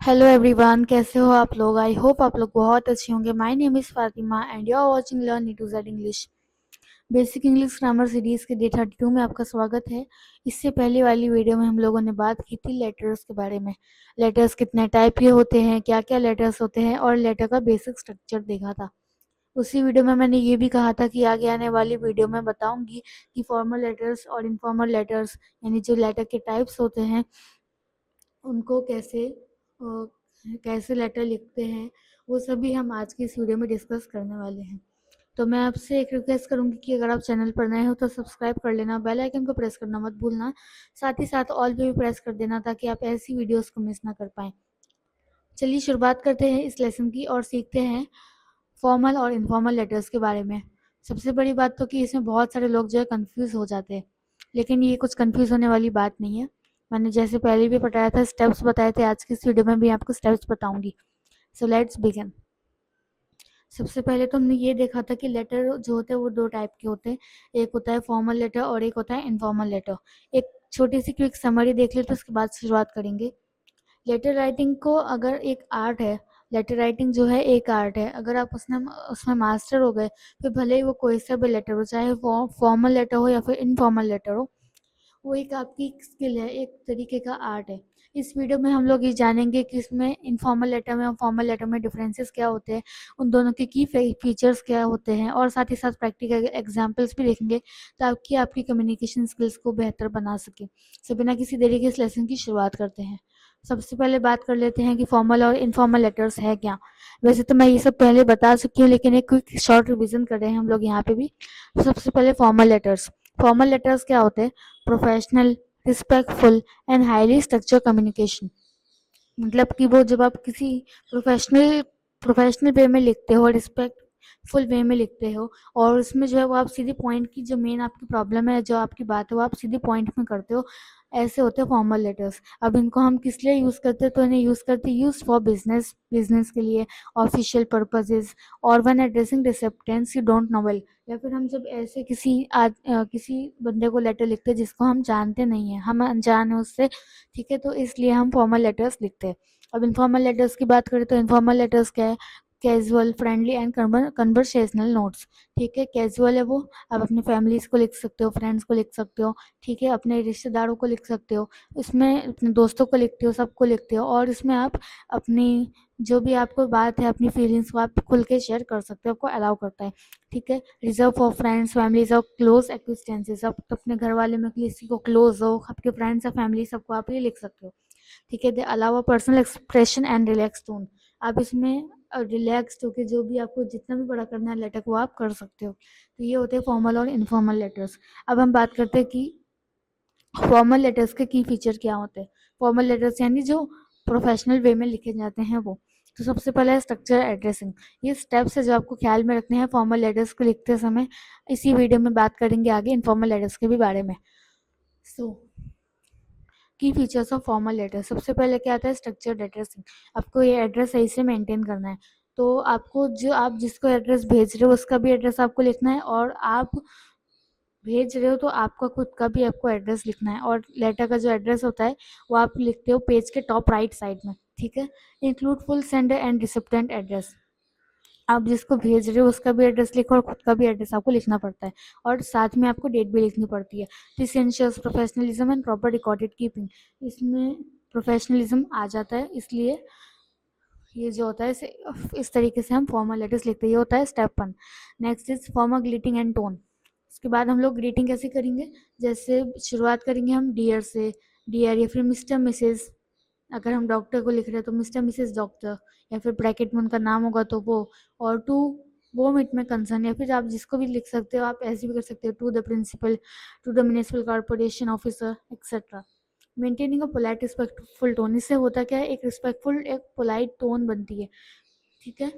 Hello everyone, कैसे हो आप लोग। आई होप आप लोग बहुत अच्छे होंगे। My name is Fatima and you are watching learn A to Z English. Basic English grammar series के डे 32 में आपका स्वागत है। इससे पहले वाली वीडियो में हम लोगों ने बात की थी लेटर्स के बारे में। लेटर्स कितने टाइप के होते हैं, क्या क्या लेटर्स होते हैं और लेटर का बेसिक स्ट्रक्चर देखा था। उसी वीडियो में मैंने ये भी कहा था कि आगे आने वाली वीडियो में बताऊंगी कि फॉर्मल लेटर्स और इनफॉर्मल लेटर्स यानी जो लेटर के टाइप्स होते हैं उनको कैसे लेटर लिखते हैं, वो सभी हम आज की इस वीडियो में डिस्कस करने वाले हैं। तो मैं आपसे एक रिक्वेस्ट करूंगी कि अगर आप चैनल पर नए हो तो सब्सक्राइब कर लेना, बेल आइकन को प्रेस करना मत भूलना। साथ ही साथ ऑल पे भी प्रेस कर देना ताकि आप ऐसी वीडियोस को मिस ना कर पाएँ। चलिए शुरुआत करते हैं इस लेसन की और सीखते हैं फॉर्मल और इनफॉर्मल लेटर्स के बारे में। सबसे बड़ी बात तो कि इसमें बहुत सारे लोग जो है कंफ्यूज हो जाते हैं, लेकिन ये कुछ कंफ्यूज होने वाली बात नहीं है। मैंने जैसे पहले भी बताया था, स्टेप्स बताए थे, आज की इस वीडियो में भी आपको स्टेप्स बताऊंगी। So let's begin. सबसे पहले तो हमने ये देखा था कि लेटर जो होते हैं वो दो टाइप के होते हैं। एक होता है फॉर्मल लेटर और एक होता है इनफॉर्मल लेटर। एक छोटी सी क्विक समरी देख ले तो उसके बाद शुरुआत करेंगे। लेटर राइटिंग को अगर एक आर्ट है, लेटर राइटिंग जो है एक आर्ट है। अगर आप उसमें उसमें मास्टर हो गए, फिर भले ही वो कोई सा भी लेटर हो, चाहे फॉर्मल लेटर हो या फिर इनफॉर्मल लेटर हो, वो एक आपकी स्किल है, एक तरीके का आर्ट है। इस वीडियो में हम लोग ये जानेंगे कि इसमें इनफॉर्मल लेटर में और फॉर्मल लेटर में डिफरेंसेस क्या होते हैं, उन दोनों के की फीचर्स क्या होते हैं, और साथ ही साथ प्रैक्टिकल एग्जांपल्स भी देखेंगे ताकि आपकी कम्युनिकेशन स्किल्स को बेहतर बना सके। सो बिना किसी देरी के इस लेसन की शुरुआत करते हैं। सबसे पहले बात कर लेते हैं कि फॉर्मल और इनफॉर्मल लेटर्स है क्या। वैसे तो मैं ये सब पहले बता चुकी हूँ, लेकिन एक क्विक शॉर्ट रिवीजन कर रहे हैं हम लोग यहाँ पे भी। सबसे पहले फॉर्मल लेटर्स। फॉर्मल लेटर्स क्या होते हैं? Professional, respectful and highly structure communication. मतलब कि वो जब आप किसी प्रोफेशनल प्रोफेशनल वे में लिखते हो, रिस्पेक्टफुल वे में लिखते हो, और उसमें जो है वो आप सीधी पॉइंट की, जो मेन आपकी प्रॉब्लम है, जो आपकी बात है, वो आप सीधी पॉइंट में करते हो। ऐसे होते हैं फॉर्मल लेटर्स। अब इनको हम किस लिए यूज़ करते हैं? तो इन्हें यूज़ फॉर बिजनेस, बिजनेस के लिए, ऑफिशियल पर्पजेज, और one addressing recipients you don't know well. या फिर हम जब ऐसे किसी बंदे को लेटर लिखते हैं जिसको हम जानते नहीं हैं, हम अनजान हैं उससे, ठीक है, तो इसलिए हम फॉर्मल लेटर्स लिखते हैं। अब इनफॉर्मल लेटर्स की बात करें तो इनफॉर्मल लेटर्स क्या है? Casual, friendly and conversational notes. ठीक है, कैजुअल है वो, आप अपनी फैमिलीज को लिख सकते हो, फ्रेंड्स को लिख सकते हो, ठीक है, अपने रिश्तेदारों को लिख सकते हो, उसमें अपने दोस्तों को लिखते हो, सबको लिखते हो, और इसमें आप अपनी जो भी आपको बात है, अपनी फीलिंग्स को आप खुल के शेयर कर सकते हो, आपको अलाउ करता है। ठीक है, रिजर्व फॉर फ्रेंड्स, फैमिलीज और क्लोज एक्विस्टेंसेस। आप अपने घर वाले में किसी को क्लोज हो, आपके फ्रेंड्स या फैमिली, सबको आप ये लिख सकते हो। ठीक है, दे अलावा personal expression and relax tone. आप इसमें रिलैक्स्ड होकर जो भी आपको जितना भी बड़ा करना है लेटर को आप कर सकते हो। तो ये होते हैं फॉर्मल और इनफॉर्मल लेटर्स। अब हम बात करते हैं कि फॉर्मल लेटर्स के की फीचर क्या होते हैं। फॉर्मल लेटर्स यानी जो प्रोफेशनल वे में लिखे जाते हैं वो। तो सबसे पहला है स्ट्रक्चर एड्रेसिंग। ये स्टेप्स है जो आपको ख्याल में रखने हैं फॉर्मल लेटर्स को लिखते समय। इसी वीडियो में बात करेंगे आगे इनफॉर्मल लेटर्स के भी बारे में। सो की फीचर्स ऑफ फॉर्मल लेटर। सबसे पहले क्या आता है? Structured addressing. आपको ये एड्रेस सही से मेंटेन करना है। तो आपको जो आप जिसको एड्रेस भेज रहे हो उसका भी एड्रेस आपको लिखना है, और आप भेज रहे हो तो आपका खुद का भी आपको एड्रेस लिखना है। और लेटर का जो एड्रेस होता है वो आप लिखते हो पेज के टॉप राइट साइड में। ठीक है, include full sender and recipient address. आप जिसको भेज रहे हो उसका भी एड्रेस लिखो और खुद का भी एड्रेस आपको लिखना पड़ता है, और साथ में आपको डेट भी लिखनी पड़ती है। This ensures professionalism and proper recorded keeping. इसमें प्रोफेशनलिज्म आ जाता है, इसलिए ये जो होता है इस तरीके से हम फॉर्मल लेटर्स लिखते हैं। ये होता है step 1। Next is formal greeting and tone. उसके बाद हम लोग ग्रीटिंग कैसे करेंगे? जैसे शुरुआत करेंगे हम डियर से, डियर, या फिर मिस्टर मिसेस। अगर हम डॉक्टर को लिख रहे हैं तो मिस्टर मिसेस डॉक्टर, या फिर ब्रैकेट में उनका नाम होगा तो वो। और टू वो इट में कंसर्न, या फिर आप जिसको भी लिख सकते हो, आप ऐसे भी कर सकते हो, to the principal, to the municipal corporation officer, etcetera. Maintaining a polite respectful tone. इससे होता क्या है? एक रिस्पेक्टफुल, एक पोलाइट टोन बनती है। ठीक है,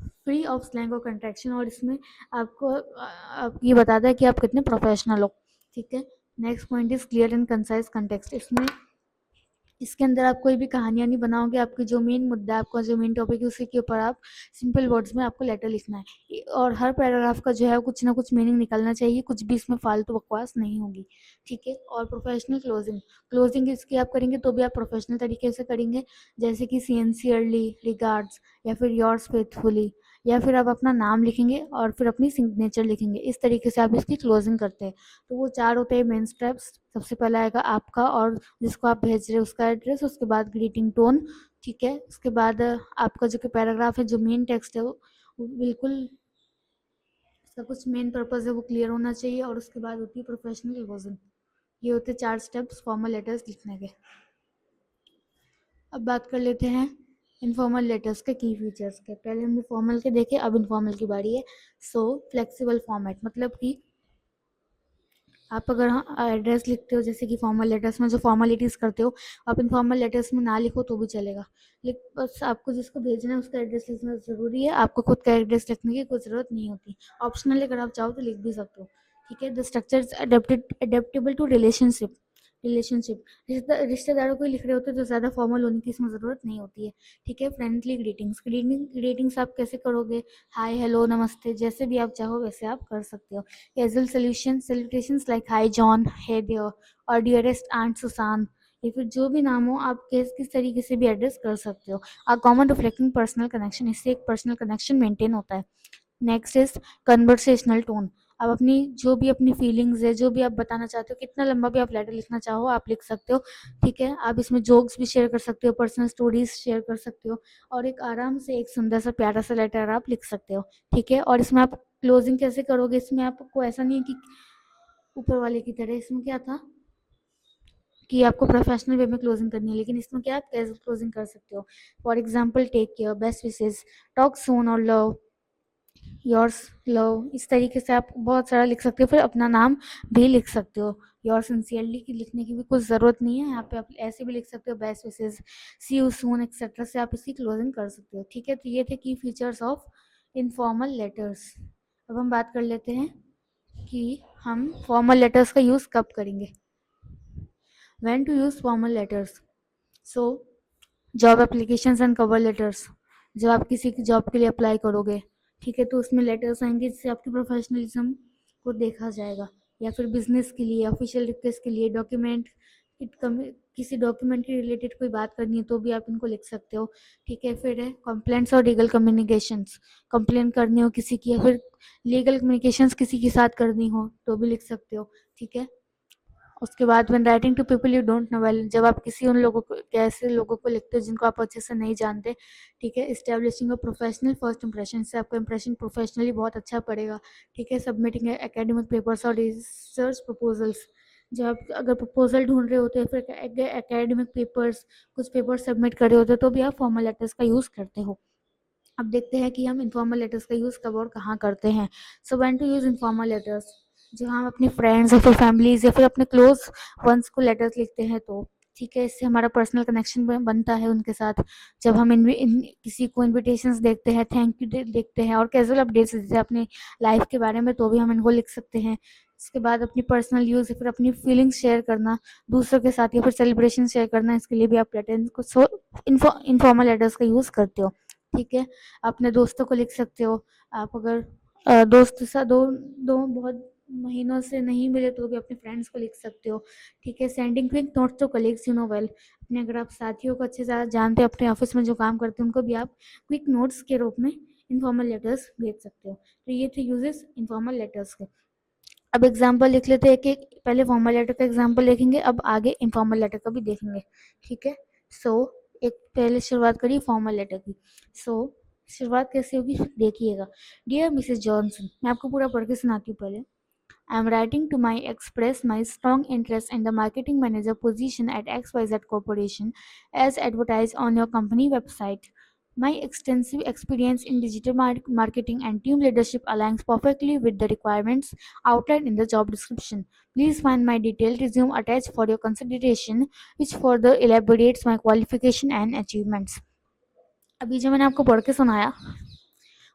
फ्री ऑफ स्लैंग और कंट्रैक्शन, और इसमें आपको आप ये बताता है कि आप कितने प्रोफेशनल हो। ठीक है, next point is clear and concise context. इसमें इसके अंदर आप कोई भी कहानियाँ नहीं बनाओगे, आपकी जो मेन मुद्दा है, आपका जो मेन टॉपिक है, उसी के ऊपर आप सिंपल वर्ड्स में आपको लेटर लिखना है और हर पैराग्राफ का जो है कुछ ना कुछ मीनिंग निकलना चाहिए, कुछ भी इसमें फालतू बकवास नहीं होगी, ठीक है। और प्रोफेशनल क्लोजिंग, क्लोजिंग इसकी आप करेंगे तो भी आप प्रोफेशनल तरीके से करेंगे, जैसे कि सिंसियरली, रिगार्ड्स, या फिर योर्स फेथफुली, या फिर आप अपना नाम लिखेंगे और फिर अपनी सिग्नेचर लिखेंगे। इस तरीके से आप इसकी क्लोजिंग करते हैं। तो वो 4 होते हैं मेन स्टेप्स। सबसे पहला आएगा आपका और जिसको आप भेज रहे हैं उसका एड्रेस, उसके बाद ग्रीटिंग टोन, ठीक है। उसके बाद आपका जो पैराग्राफ है, जो मेन टेक्स्ट है वो बिल्कुल उसका कुछ मेन पर्पस है वो क्लियर होना चाहिए, और उसके बाद होती है प्रोफेशनल क्लोजिंग। ये होते 4 स्टेप्स फॉर्मल लेटर्स लिखने के। अब बात कर लेते हैं इनफॉर्मल लेटर्स के की फीचर्स के। पहले हमने फॉर्मल के देखे, अब इनफॉर्मल की बारी है। सो फ्लेक्सिबल फॉर्मेट, मतलब कि आप अगर एड्रेस लिखते हो, जैसे कि फॉर्मल लेटर्स में जो फॉर्मेलिटीज़ करते हो, आप इनफॉर्मल लेटर्स में ना लिखो तो भी चलेगा, लेकिन बस आपको जिसको भेजना है उसका एड्रेस लिखना ज़रूरी है, आपको खुद का एड्रेस लिखने की कोई ज़रूरत नहीं होती। ऑप्शनल अगर आप चाहो तो लिख भी सकते हो, ठीक है। The structure adaptable to relationship, relationship रिश्तेदारों को लिख रहे होते तो ज़्यादा फॉर्मल होने की इसमें ज़रूरत नहीं होती है, ठीक है। फ्रेंडली ग्रीटिंग्स, ग्रीटिंग्स आप कैसे करोगे, हाय, हेलो, नमस्ते, जैसे भी आप चाहो वैसे आप कर सकते हो। Casual solution celebrations like hi John, hey there, और डियरेस्ट आंट सुसान, या फिर जो भी नाम हो आप किस तरीके से भी एड्रेस कर सकते हो। आ कॉमन रिफ्लेक्टिंग पर्सनल कनेक्शन, इससे एक पर्सनल कनेक्शन मेंटेन होता है। Next is conversational tone. आप अपनी जो भी अपनी फीलिंग्स है, जो भी आप बताना चाहते हो, कितना लंबा भी आप लेटर लिखना चाहो आप लिख सकते हो, ठीक है। आप इसमें जोक्स भी शेयर कर सकते हो, पर्सनल स्टोरीज शेयर कर सकते हो, और एक आराम से एक सुंदर सा प्यारा सा लेटर आप लिख सकते हो, ठीक है। और इसमें आप क्लोजिंग कैसे करोगे, इसमें आपको ऐसा नहीं है कि ऊपर वाले की तरह, इसमें क्या था कि आपको प्रोफेशनल वे में क्लोजिंग करनी है, लेकिन इसमें क्या आप कैजुअल क्लोजिंग कर सकते हो। For example, take care, best wishes, talk soon, और लव, योर्स लव, इस तरीके से आप बहुत सारा लिख सकते हो। फिर अपना नाम भी लिख सकते हो। योर सिंसियरली की लिखने की भी कुछ ज़रूरत नहीं है, यहाँ पे आप ऐसे भी लिख सकते हो, best wishes, see you soon, etcetera से आप इसकी क्लोजिंग कर सकते हो, ठीक है। तो ये थे की फीचर्स ऑफ इनफॉर्मल लेटर्स। अब हम बात कर लेते हैं कि हम फॉर्मल लेटर्स का यूज़ कब करेंगे। When to use formal letters. So job applications and cover letters, जब आप किसी की जॉब के लिए अप्लाई करोगे, ठीक है, तो उसमें लेटर्स आएंगे जिससे आपकी प्रोफेशनलिज्म को देखा जाएगा। या फिर बिजनेस के लिए, ऑफिशियल रिक्वेस्ट के लिए, डॉक्यूमेंट किसी डॉक्यूमेंट के रिलेटेड कोई बात करनी है तो भी आप इनको लिख सकते हो, ठीक है। फिर है कंप्लेंट्स और लीगल कम्युनिकेशंस, कंप्लेंट करनी हो किसी की, या फिर लीगल कम्युनिकेशंस किसी के साथ करनी हो तो भी लिख सकते हो, ठीक है। उसके बाद when writing to people you don't know well, जब आप किसी उन लोगों को, कैसे लोगों को लिखते हो जिनको आप अच्छे से नहीं जानते, ठीक है। Establishing a professional first impression, से आपका इंप्रेशन प्रोफेशनली बहुत अच्छा पड़ेगा, ठीक है। सबमिटिंग एकेडमिक पेपर्स और रिसर्च प्रपोजल्स, जब आप अगर प्रपोजल ढूंढ रहे होते हैं, फिर एकेडमिक पेपर्स, कुछ पेपर सबमिट कर रहे होते हैं, तो भी आप फॉर्मल लेटर्स का यूज़ करते हो। अब देखते हैं कि हम इनफॉर्मल लेटर्स का यूज़ कब और कहाँ करते हैं। So when to use informal letters, जब हम अपने फ्रेंड्स या फिर फैमिलीज या फिर अपने क्लोज वंस को लेटर्स लिखते हैं तो, ठीक है, इससे हमारा पर्सनल कनेक्शन बनता है उनके साथ। जब हम किसी को इन्विटेशंस देखते हैं, थैंक यू देखते हैं, और कैजुअल अपडेट्स देते हैं अपनी लाइफ के बारे में, तो भी हम इनको लिख सकते हैं। इसके बाद अपनी पर्सनल यूज़ या फिर अपनी फीलिंग्स शेयर करना दूसरों के साथ, या फिर सेलिब्रेशन शेयर करना, इसके लिए भी आप लेटर को इनफॉर्मल लेटर्स का यूज़ करते हो, ठीक है। अपने दोस्तों को लिख सकते हो। आप अगर दोस्त सा दो बहुत महीनों से नहीं मिले तो भी अपने फ्रेंड्स को लिख सकते हो, ठीक है। Sending quick notes to colleagues you know well, अपने अगर आप साथियों को अच्छे से जानते हो, अपने ऑफिस में जो काम करते हैं उनको भी आप क्विक नोट्स के रूप में इनफॉर्मल लेटर्स भेज सकते हो। तो ये थे यूजेस इनफॉर्मल लेटर्स के। अब एग्जाम्पल लिख लेते हैं कि पहले फॉर्मल लेटर का एग्जाम्पल देखेंगे, अब आगे इनफॉर्मल लेटर का भी देखेंगे, ठीक है। सो एक पहले शुरुआत करिए फॉर्मल लेटर की। सो शुरुआत कैसे होगी देखिएगा। डियर मिसेस जॉनसन, मैं आपको पूरा पढ़ के सुनाती हूँ पहले। I am writing to express my strong interest in the marketing manager position at XYZ Corporation as advertised on your company website. My extensive experience in digital marketing and team leadership aligns perfectly with the requirements outlined in the job description. Please find my detailed resume attached for your consideration, which further elaborates my qualification and achievements. अभी जो मैंने आपको पढ़ के सुनाया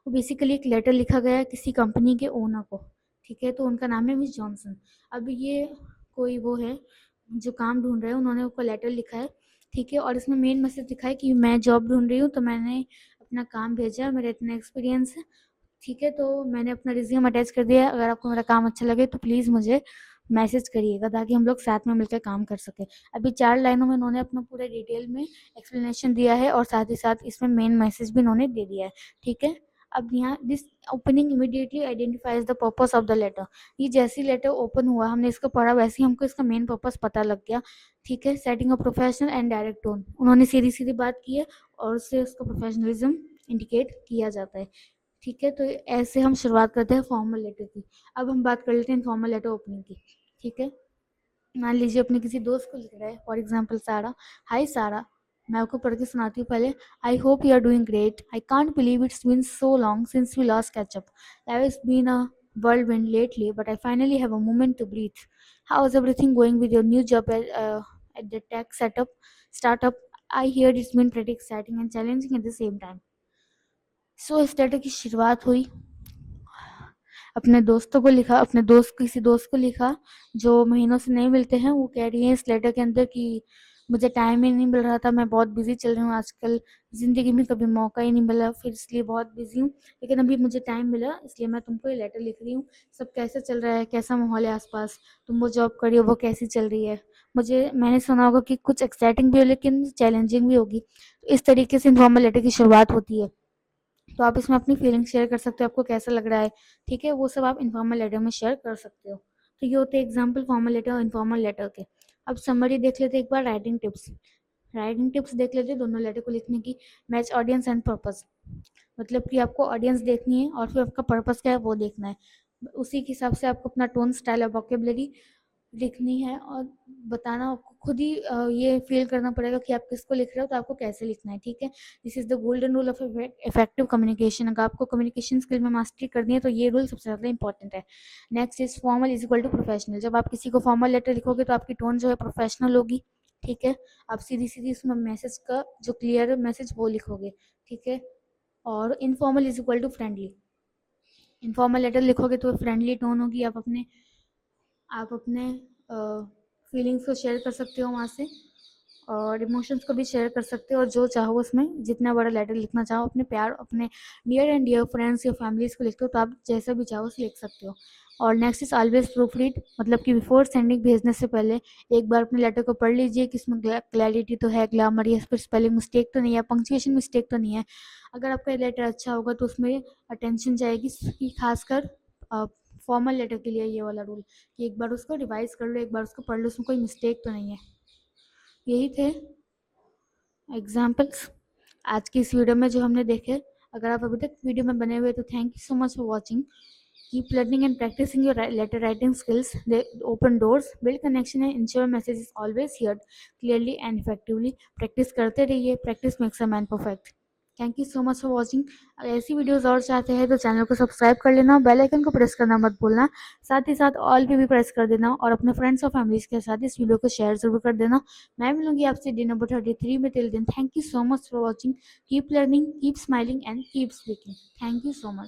वो basically एक letter लिखा गया है किसी कंपनी के ओनर को, ठीक है। तो उनका नाम है मिस जॉनसन। अब ये कोई वो है जो काम ढूंढ रहे हैं, उन्होंने उसको लेटर लिखा है ठीक है। और इसमें मेन मैसेज दिखा है कि मैं जॉब ढूंढ रही हूँ, तो मैंने अपना काम भेजा, मेरा इतना एक्सपीरियंस है। ठीक है, तो मैंने अपना रिज्यूम अटैच कर दिया है। अगर आपको मेरा काम अच्छा लगे तो प्लीज़ मुझे मैसेज करिएगा, ताकि हम लोग साथ में मिलकर काम कर सकें। अभी 4 लाइनों में उन्होंने अपना पूरा डिटेल में एक्सप्लेनेशन दिया है, और साथ ही साथ इसमें मेन मैसेज भी उन्होंने दे दिया है। ठीक है। अब यहाँ this opening immediately identifies the purpose of the letter. ये जैसे ही लेटर ओपन हुआ, हमने इसको पढ़ा, वैसे ही हमको इसका मेन पर्पस पता लग गया। ठीक है। Setting a professional and direct tone, उन्होंने सीधी सीधी बात की है, और उससे उसका प्रोफेशनलिज्म इंडिकेट किया जाता है। ठीक है। तो ऐसे हम शुरुआत करते हैं फॉर्मल लेटर की। अब हम बात कर लेते हैं फॉर्मल लेटर ओपनिंग की। ठीक है। मान लीजिए अपने किसी दोस्त को लिख रहा है, फॉर एग्जाम्पल सारा। हाय सारा, मैं आपको पढ़ के सुनाती हूँ पहले। I hope you are doing great. I can't believe it's been so long since we last catch up. Life has been a whirlwind lately, but I finally have a moment to breathe. How is everything going with your new job at the tech startup? I hear it's been pretty exciting and challenging at the same time. सो इस letter की शुरुआत हुई, अपने दोस्तों को लिखा, अपने दोस्त किसी दोस्त को लिखा जो महीनों से नहीं मिलते हैं। वो कह रही है इस लेटर के अंदर कि मुझे टाइम ही नहीं मिल रहा था, मैं बहुत बिजी चल रही हूँ आजकल, ज़िंदगी में कभी मौका ही नहीं मिला, फिर इसलिए बहुत बिजी हूँ, लेकिन अभी मुझे टाइम मिला, इसलिए मैं तुमको ये लेटर लिख रही हूँ। सब कैसा चल रहा है, कैसा माहौल है आसपास, तुम वो जॉब कर रही हो वो कैसी चल रही है? मैंने सुना होगा कि कुछ एक्साइटिंग भी हो लेकिन चैलेंजिंग भी होगी। तो इस तरीके से इनफॉर्मल लेटर की शुरुआत होती है। तो आप इसमें अपनी फीलिंग्स शेयर कर सकते हो, आपको कैसा लग रहा है। ठीक है, वो सब आप इन्फॉर्मल लेटर में शेयर कर सकते हो। तो ये होते हैं एग्जाम्पल फॉर्मल लेटर और इन्फॉर्मल लेटर के। अब समरी देख लेते हैं एक बार, राइटिंग टिप्स। राइटिंग टिप्स देख लेते हैं दोनों लेटर को लिखने की। मैच ऑडियंस एंड पर्पस, मतलब कि आपको ऑडियंस देखनी है और फिर आपका पर्पस क्या है वो देखना है। उसी के हिसाब से आपको अपना टोन, स्टाइल और वोकेबलरी लिखनी है, और बताना आपको खुद ही ये फील करना पड़ेगा कि आप किसको लिख रहे हो, तो आपको कैसे लिखना है। ठीक है। This is the golden rule of effective communication. अगर आपको कम्युनिकेशन स्किल में मास्टरी करनी है तो ये रूल सबसे ज़्यादा इंपॉर्टेंट है। Next is formal is equal to professional. जब आप किसी को फॉर्मल लेटर लिखोगे तो आपकी टोन जो है प्रोफेशनल होगी। ठीक है। आप सीधी सीधी उसमें मैसेज का जो क्लियर मैसेज वो लिखोगे। ठीक है। और informal is equal to friendly. Informal letter लिखोगे तो फ्रेंडली टोन होगी। आप अपने फीलिंग्स को शेयर कर सकते हो वहाँ से, और इमोशंस को भी शेयर कर सकते हो, और जो चाहो उसमें जितना बड़ा लेटर लिखना चाहो, अपने प्यार, अपने नियर एंड डियर फ्रेंड्स या फैमिलीज को लिखते हो तो आप जैसा भी चाहो उसे लिख सकते हो। और next is always proof read, मतलब कि बिफोर सेंडिंग, भेजने से पहले एक बार अपने लेटर को पढ़ लीजिए कि इसमें क्लैरिटी तो है, ग्रामर या फिर स्पेलिंग मिस्टेक तो नहीं है, पंक्चुएशन मिस्टेक तो नहीं है। अगर आपका लेटर अच्छा होगा तो उसमें अटेंशन जाएगी, कि खासकर फॉर्मल लेटर के लिए ये वाला रूल, कि एक बार उसको रिवाइज कर लो, एक बार उसको पढ़ लो, उसमें कोई मिस्टेक तो नहीं है। यही थे एग्जाम्पल्स आज की इस वीडियो में जो हमने देखे। अगर आप अभी तक वीडियो में बने हुए तो thank you so much for watching. Keep learning and practicing your letter writing skills, they open doors, build connection and ensure message is always heard clearly and effectively. Practice करते रहिए, practice makes a man perfect. Thank you so much for watching. अगर ऐसी videos और चाहते हैं तो channel को subscribe कर लेना, बेल आइकन को प्रेस करना मत भूलना, साथ ही साथ ऑल पे भी प्रेस कर देना, और अपने फ्रेंड्स और फैमिलीज के साथ इस वीडियो को शेयर जरूर कर देना। मैं मिलूंगी आपसे डे नंबर 33 में। टिल दिन thank you so much for watching. Keep learning, keep smiling and keep speaking. Thank you so much.